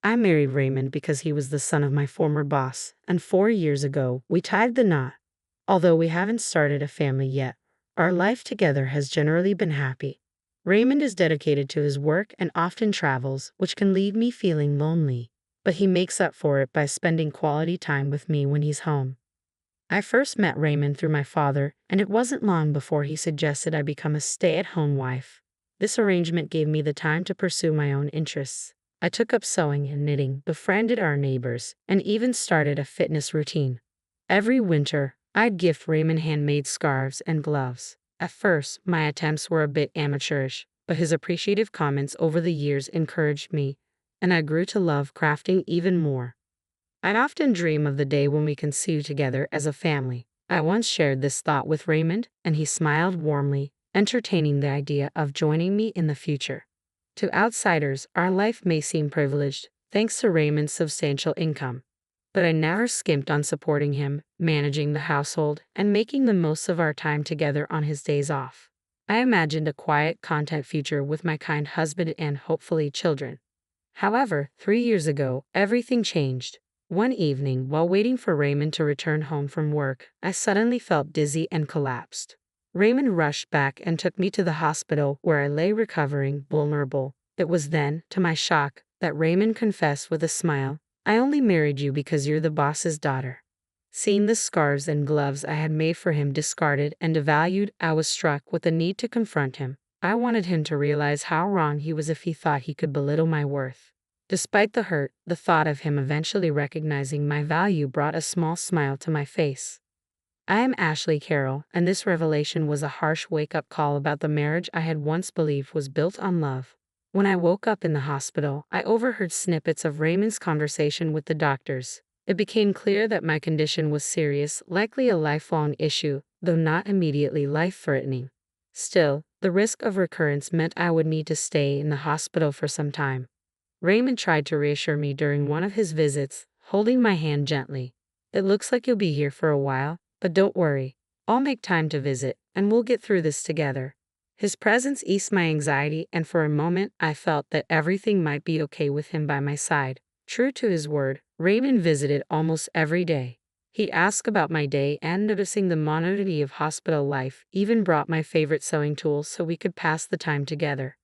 I married Raymond because he was the son of my former boss, and 4 years ago, we tied the knot. Although we haven't started a family yet, our life together has generally been happy. Raymond is dedicated to his work and often travels, which can leave me feeling lonely, but he makes up for it by spending quality time with me when he's home. I first met Raymond through my father, and it wasn't long before he suggested I become a stay-at-home wife. This arrangement gave me the time to pursue my own interests. I took up sewing and knitting, befriended our neighbors, and even started a fitness routine. Every winter, I'd gift Raymond handmade scarves and gloves. At first, my attempts were a bit amateurish, but his appreciative comments over the years encouraged me, and I grew to love crafting even more. I often dream of the day when we can sew together as a family. I once shared this thought with Raymond, and he smiled warmly, entertaining the idea of joining me in the future. To outsiders, our life may seem privileged, thanks to Raymond's substantial income. But I never skimped on supporting him, managing the household, and making the most of our time together on his days off. I imagined a quiet, content future with my kind husband and hopefully children. However, 3 years ago, everything changed. One evening, while waiting for Raymond to return home from work, I suddenly felt dizzy and collapsed. Raymond rushed back and took me to the hospital where I lay recovering, vulnerable. It was then, to my shock, that Raymond confessed with a smile, "I only married you because you're the boss's daughter." Seeing the scarves and gloves I had made for him discarded and devalued, I was struck with the need to confront him. I wanted him to realize how wrong he was if he thought he could belittle my worth. Despite the hurt, the thought of him eventually recognizing my value brought a small smile to my face. I am Ashley Carroll, and this revelation was a harsh wake-up call about the marriage I had once believed was built on love. When I woke up in the hospital, I overheard snippets of Raymond's conversation with the doctors. It became clear that my condition was serious, likely a lifelong issue, though not immediately life-threatening. Still, the risk of recurrence meant I would need to stay in the hospital for some time. Raymond tried to reassure me during one of his visits, holding my hand gently. "It looks like you'll be here for a while, but don't worry. I'll make time to visit, and we'll get through this together." His presence eased my anxiety, and for a moment I felt that everything might be okay with him by my side. True to his word, Raymond visited almost every day. He asked about my day, and noticing the monotony of hospital life, even brought my favorite sewing tools so we could pass the time together.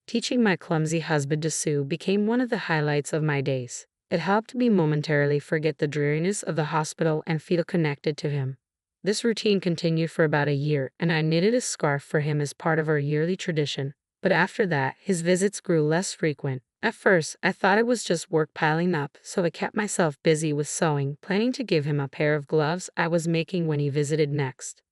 Teaching my clumsy husband to sew became one of the highlights of my days. It helped me momentarily forget the dreariness of the hospital and feel connected to him. This routine continued for about a year, and I knitted a scarf for him as part of our yearly tradition. But after that, his visits grew less frequent. At first, I thought it was just work piling up, so I kept myself busy with sewing, planning to give him a pair of gloves I was making when he visited next.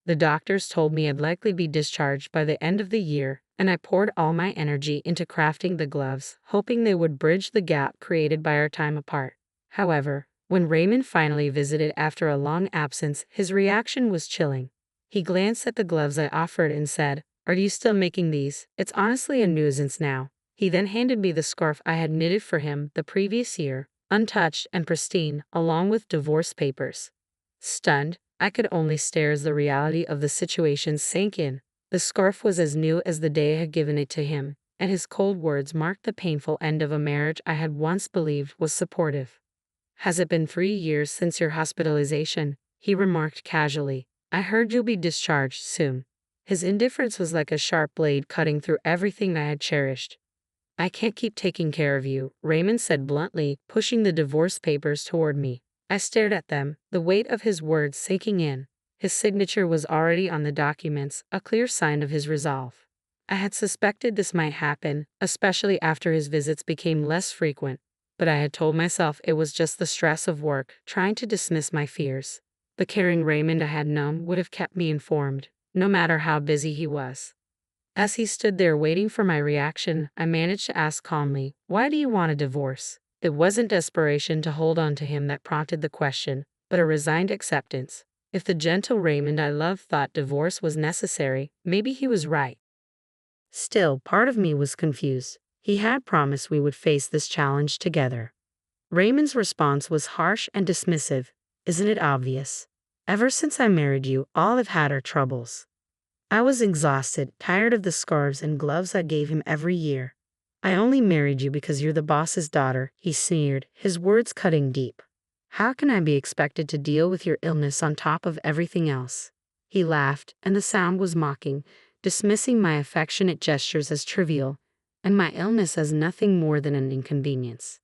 The doctors told me I'd likely be discharged by the end of the year, and I poured all my energy into crafting the gloves, hoping they would bridge the gap created by our time apart. However, when Raymond finally visited after a long absence, his reaction was chilling. He glanced at the gloves I offered and said, "Are you still making these? It's honestly a nuisance now." He then handed me the scarf I had knitted for him the previous year, untouched and pristine, along with divorce papers. Stunned, I could only stare as the reality of the situation sank in. The scarf was as new as the day I had given it to him, and his cold words marked the painful end of a marriage I had once believed was supportive. "Has it been 3 years since your hospitalization?" he remarked casually. "I heard you'll be discharged soon." His indifference was like a sharp blade cutting through everything I had cherished. "I can't keep taking care of you," Raymond said bluntly, pushing the divorce papers toward me. I stared at them, the weight of his words sinking in. His signature was already on the documents, a clear sign of his resolve. I had suspected this might happen, especially after his visits became less frequent, but I had told myself it was just the stress of work, trying to dismiss my fears. The caring Raymond I had known would have kept me informed, no matter how busy he was. As he stood there waiting for my reaction, I managed to ask calmly, "Why do you want a divorce?" It wasn't desperation to hold on to him that prompted the question, but a resigned acceptance. If the gentle Raymond I loved thought divorce was necessary, maybe he was right. Still, part of me was confused. He had promised we would face this challenge together. Raymond's response was harsh and dismissive. "Isn't it obvious? Ever since I married you, all I've had are troubles." I was exhausted, tired of the scarves and gloves I gave him every year. I only married you because you're the boss's daughter, he sneered, his words cutting deep. How can I be expected to deal with your illness on top of everything else? He laughed, and the sound was mocking, dismissing my affectionate gestures as trivial, and my illness as nothing more than an inconvenience.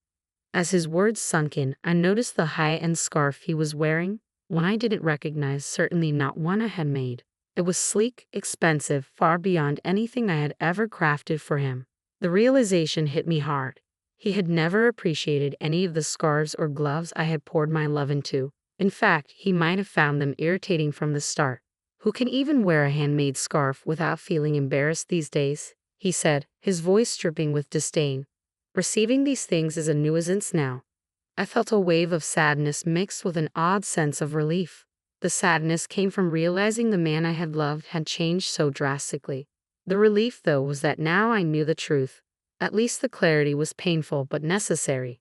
As his words sunk in, I noticed the high-end scarf he was wearing, one I didn't recognize, certainly not one I had made. It was sleek, expensive, far beyond anything I had ever crafted for him. The realization hit me hard. He had never appreciated any of the scarves or gloves I had poured my love into. In fact, he might have found them irritating from the start. Who can even wear a handmade scarf without feeling embarrassed these days? He said, his voice dripping with disdain. Receiving these things is a nuisance now. I felt a wave of sadness mixed with an odd sense of relief. The sadness came from realizing the man I had loved had changed so drastically. The relief, though, was that now I knew the truth. At least the clarity was painful but necessary.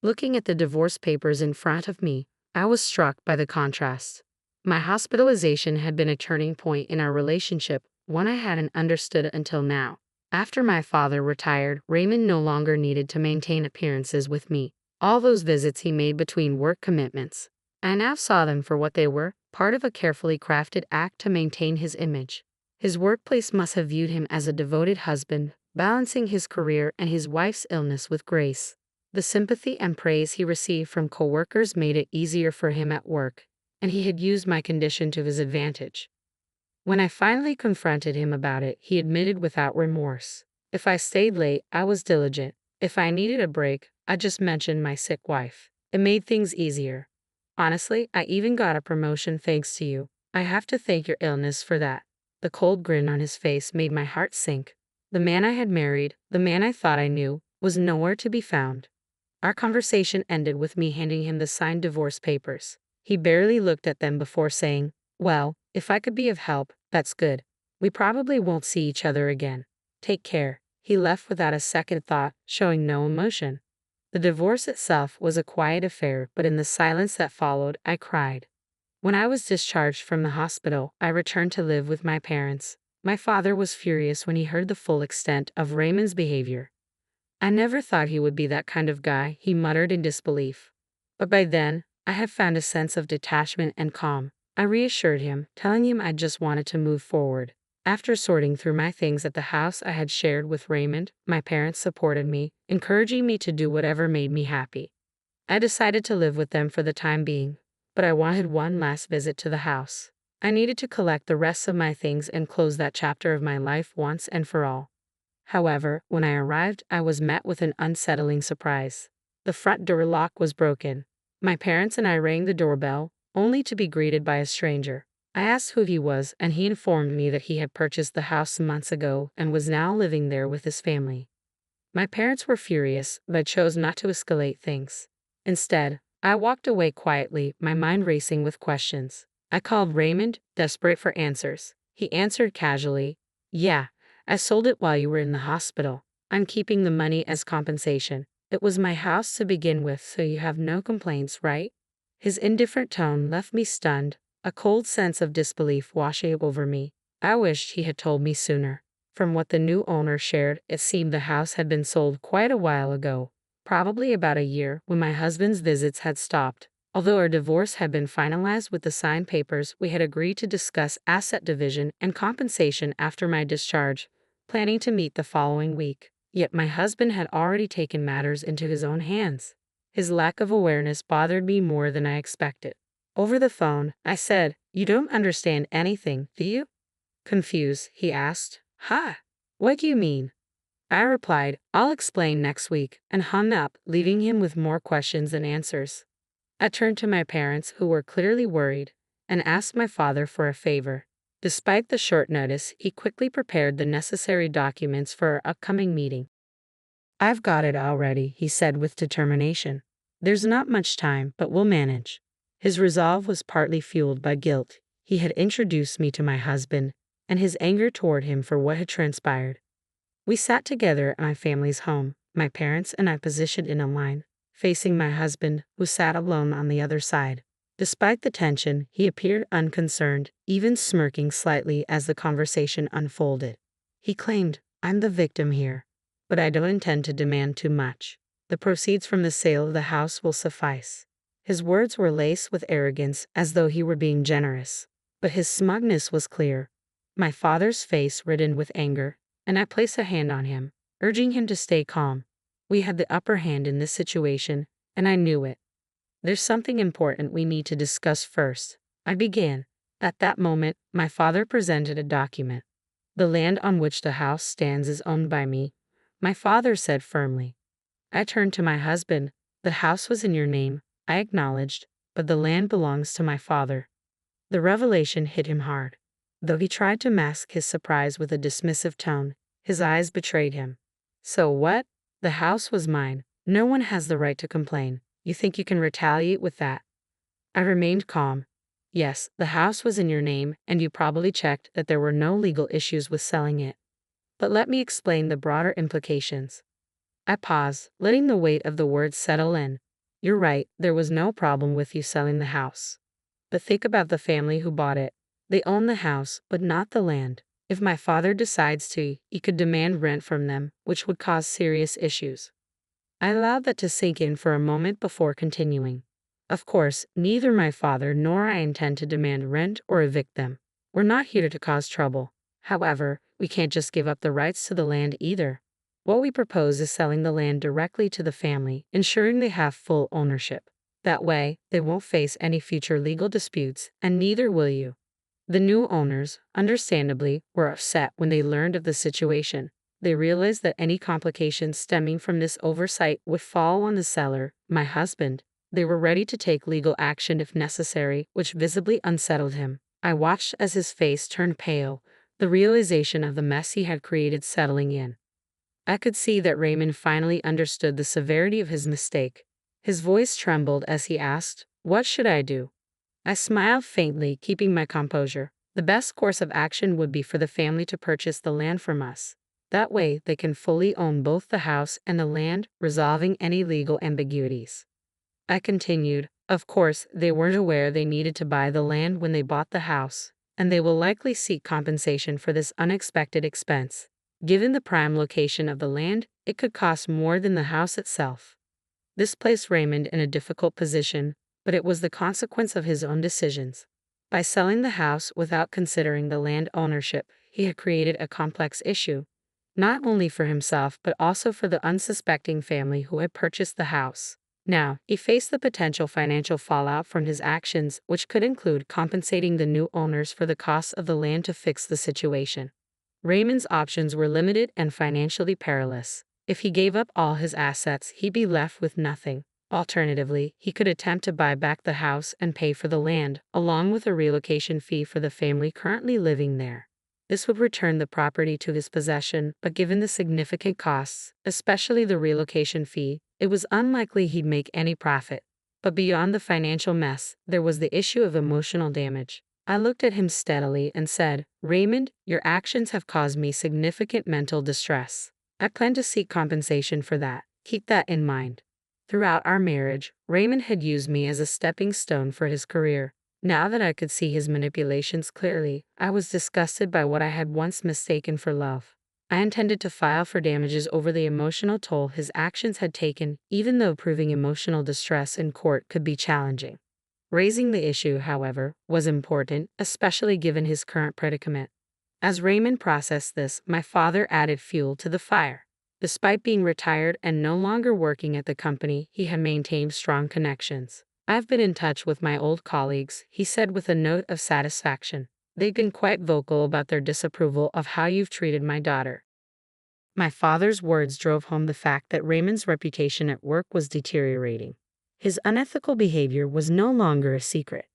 Looking at the divorce papers in front of me, I was struck by the contrast. My hospitalization had been a turning point in our relationship, one I hadn't understood until now. After my father retired, Raymond no longer needed to maintain appearances with me. All those visits he made between work commitments, I now saw them for what they were, part of a carefully crafted act to maintain his image. His workplace must have viewed him as a devoted husband, balancing his career and his wife's illness with grace. The sympathy and praise he received from coworkers made it easier for him at work, and he had used my condition to his advantage. When I finally confronted him about it, he admitted without remorse. If I stayed late, I was diligent. If I needed a break, I just mentioned my sick wife. It made things easier. Honestly, I even got a promotion thanks to you. I have to thank your illness for that. The cold grin on his face made my heart sink. The man I had married, the man I thought I knew, was nowhere to be found. Our conversation ended with me handing him the signed divorce papers. He barely looked at them before saying, "Well, if I could be of help, that's good. We probably won't see each other again. Take care." He left without a second thought, showing no emotion. The divorce itself was a quiet affair, but in the silence that followed, I cried. When I was discharged from the hospital, I returned to live with my parents. My father was furious when he heard the full extent of Raymond's behavior. "I never thought he would be that kind of guy," he muttered in disbelief. But by then, I had found a sense of detachment and calm. I reassured him, telling him I just wanted to move forward. After sorting through my things at the house I had shared with Raymond, my parents supported me, encouraging me to do whatever made me happy. I decided to live with them for the time being, but I wanted one last visit to the house. I needed to collect the rest of my things and close that chapter of my life once and for all. However, when I arrived, I was met with an unsettling surprise. The front door lock was broken. My parents and I rang the doorbell, only to be greeted by a stranger. I asked who he was, and he informed me that he had purchased the house months ago and was now living there with his family. My parents were furious, but I chose not to escalate things. Instead, I walked away quietly, my mind racing with questions. I called Raymond, desperate for answers. He answered casually, "Yeah, I sold it while you were in the hospital. I'm keeping the money as compensation. It was my house to begin with, so you have no complaints, right?" His indifferent tone left me stunned, a cold sense of disbelief washing over me. I wished he had told me sooner. From what the new owner shared, it seemed the house had been sold quite a while ago, probably about a year, when my husband's visits had stopped. Although our divorce had been finalized with the signed papers, we had agreed to discuss asset division and compensation after my discharge, planning to meet the following week. Yet my husband had already taken matters into his own hands. His lack of awareness bothered me more than I expected. Over the phone, I said, "You don't understand anything, do you?" Confused, he asked, "Ha! What do you mean?" I replied, "I'll explain next week," and hung up, leaving him with more questions than answers. I turned to my parents, who were clearly worried, and asked my father for a favor. Despite the short notice, he quickly prepared the necessary documents for our upcoming meeting. "I've got it already," he said with determination. "There's not much time, but we'll manage." His resolve was partly fueled by guilt. He had introduced me to my husband, and his anger toward him for what had transpired. We sat together at my family's home, my parents and I positioned in a line, facing my husband, who sat alone on the other side. Despite the tension, he appeared unconcerned, even smirking slightly as the conversation unfolded. He claimed, "I'm the victim here. but I don't intend to demand too much. The proceeds from the sale of the house will suffice." His words were laced with arrogance, as though he were being generous. But his smugness was clear. My father's face reddened with anger, and I placed a hand on him, urging him to stay calm. We had the upper hand in this situation, and I knew it. "There's something important we need to discuss first," I began. At that moment, my father presented a document. "The land on which the house stands is owned by me," my father said firmly. I turned to my husband. "The house was in your name," I acknowledged, "but the land belongs to my father." The revelation hit him hard. Though he tried to mask his surprise with a dismissive tone, his eyes betrayed him. "So what? The house was mine. No one has the right to complain. You think you can retaliate with that?" I remained calm. "Yes, the house was in your name, and you probably checked that there were no legal issues with selling it. But let me explain the broader implications." I paused, letting the weight of the words settle in. "You're right, there was no problem with you selling the house. But think about the family who bought it. They own the house, but not the land. If my father decides to, he could demand rent from them, which would cause serious issues." I allowed that to sink in for a moment before continuing. "Of course, neither my father nor I intend to demand rent or evict them. We're not here to cause trouble. However, we can't just give up the rights to the land either. What we propose is selling the land directly to the family, ensuring they have full ownership. That way, they won't face any future legal disputes, and neither will you." The new owners, understandably, were upset when they learned of the situation. They realized that any complications stemming from this oversight would fall on the seller, my husband. They were ready to take legal action if necessary, which visibly unsettled him. I watched as his face turned pale, the realization of the mess he had created settling in. I could see that Raymond finally understood the severity of his mistake. His voice trembled as he asked, "What should I do?" I smiled faintly, keeping my composure. "The best course of action would be for the family to purchase the land from us. That way, they can fully own both the house and the land, resolving any legal ambiguities." I continued, "Of course, they weren't aware they needed to buy the land when they bought the house, and they will likely seek compensation for this unexpected expense. Given the prime location of the land, it could cost more than the house itself." This placed Raymond in a difficult position, but it was the consequence of his own decisions. By selling the house without considering the land ownership, he had created a complex issue, not only for himself but also for the unsuspecting family who had purchased the house. Now, he faced the potential financial fallout from his actions, which could include compensating the new owners for the costs of the land to fix the situation. Raymond's options were limited and financially perilous. If he gave up all his assets, he'd be left with nothing. Alternatively, he could attempt to buy back the house and pay for the land, along with a relocation fee for the family currently living there. This would return the property to his possession, but given the significant costs, especially the relocation fee, it was unlikely he'd make any profit. But beyond the financial mess, there was the issue of emotional damage. I looked at him steadily and said, "Raymond, your actions have caused me significant mental distress. I plan to seek compensation for that. Keep that in mind." Throughout our marriage, Raymond had used me as a stepping stone for his career. Now that I could see his manipulations clearly, I was disgusted by what I had once mistaken for love. I intended to file for damages over the emotional toll his actions had taken, even though proving emotional distress in court could be challenging. Raising the issue, however, was important, especially given his current predicament. As Raymond processed this, my father added fuel to the fire. Despite being retired and no longer working at the company, he had maintained strong connections. "I've been in touch with my old colleagues," he said with a note of satisfaction. "They've been quite vocal about their disapproval of how you've treated my daughter." My father's words drove home the fact that Raymond's reputation at work was deteriorating. His unethical behavior was no longer a secret.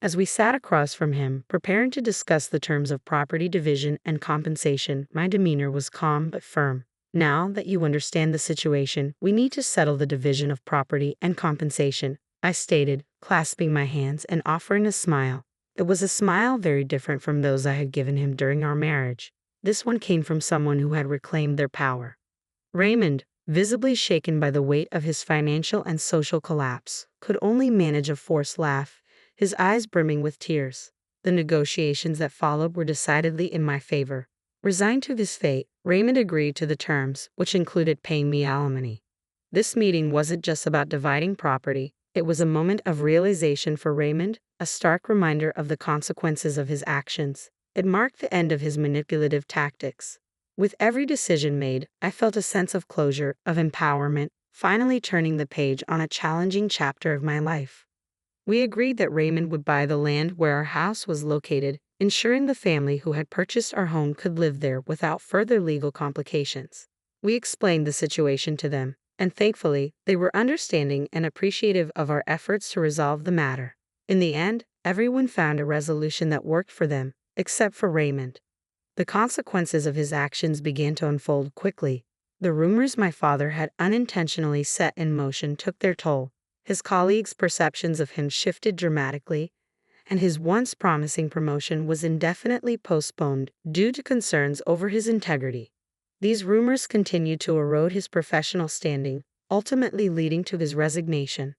As we sat across from him, preparing to discuss the terms of property division and compensation, my demeanor was calm but firm. "Now that you understand the situation, we need to settle the division of property and compensation," I stated, clasping my hands and offering a smile. It was a smile very different from those I had given him during our marriage. This one came from someone who had reclaimed their power. Raymond, visibly shaken by the weight of his financial and social collapse, could only manage a forced laugh, his eyes brimming with tears. The negotiations that followed were decidedly in my favor. Resigned to his fate, Raymond agreed to the terms, which included paying me alimony. This meeting wasn't just about dividing property, it was a moment of realization for Raymond, a stark reminder of the consequences of his actions. It marked the end of his manipulative tactics. With every decision made, I felt a sense of closure, of empowerment, finally turning the page on a challenging chapter of my life. We agreed that Raymond would buy the land where our house was located, ensuring the family who had purchased our home could live there without further legal complications. We explained the situation to them, and thankfully, they were understanding and appreciative of our efforts to resolve the matter. In the end, everyone found a resolution that worked for them, except for Raymond. The consequences of his actions began to unfold quickly. The rumors my father had unintentionally set in motion took their toll. His colleagues' perceptions of him shifted dramatically, and his once promising promotion was indefinitely postponed due to concerns over his integrity. These rumors continued to erode his professional standing, ultimately leading to his resignation.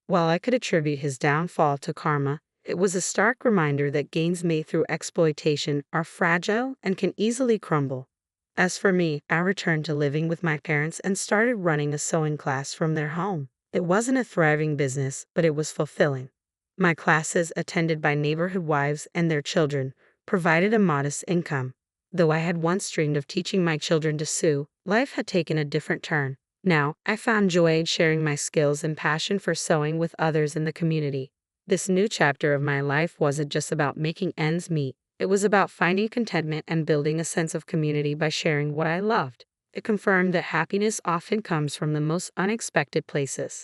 While I could attribute his downfall to karma, it was a stark reminder that gains made through exploitation are fragile and can easily crumble. As for me, I returned to living with my parents and started running a sewing class from their home. It wasn't a thriving business, but it was fulfilling. My classes, attended by neighborhood wives and their children, provided a modest income. Though I had once dreamed of teaching my children to sew, life had taken a different turn. Now, I found joy in sharing my skills and passion for sewing with others in the community. This new chapter of my life wasn't just about making ends meet. It was about finding contentment and building a sense of community by sharing what I loved. It confirmed that happiness often comes from the most unexpected places.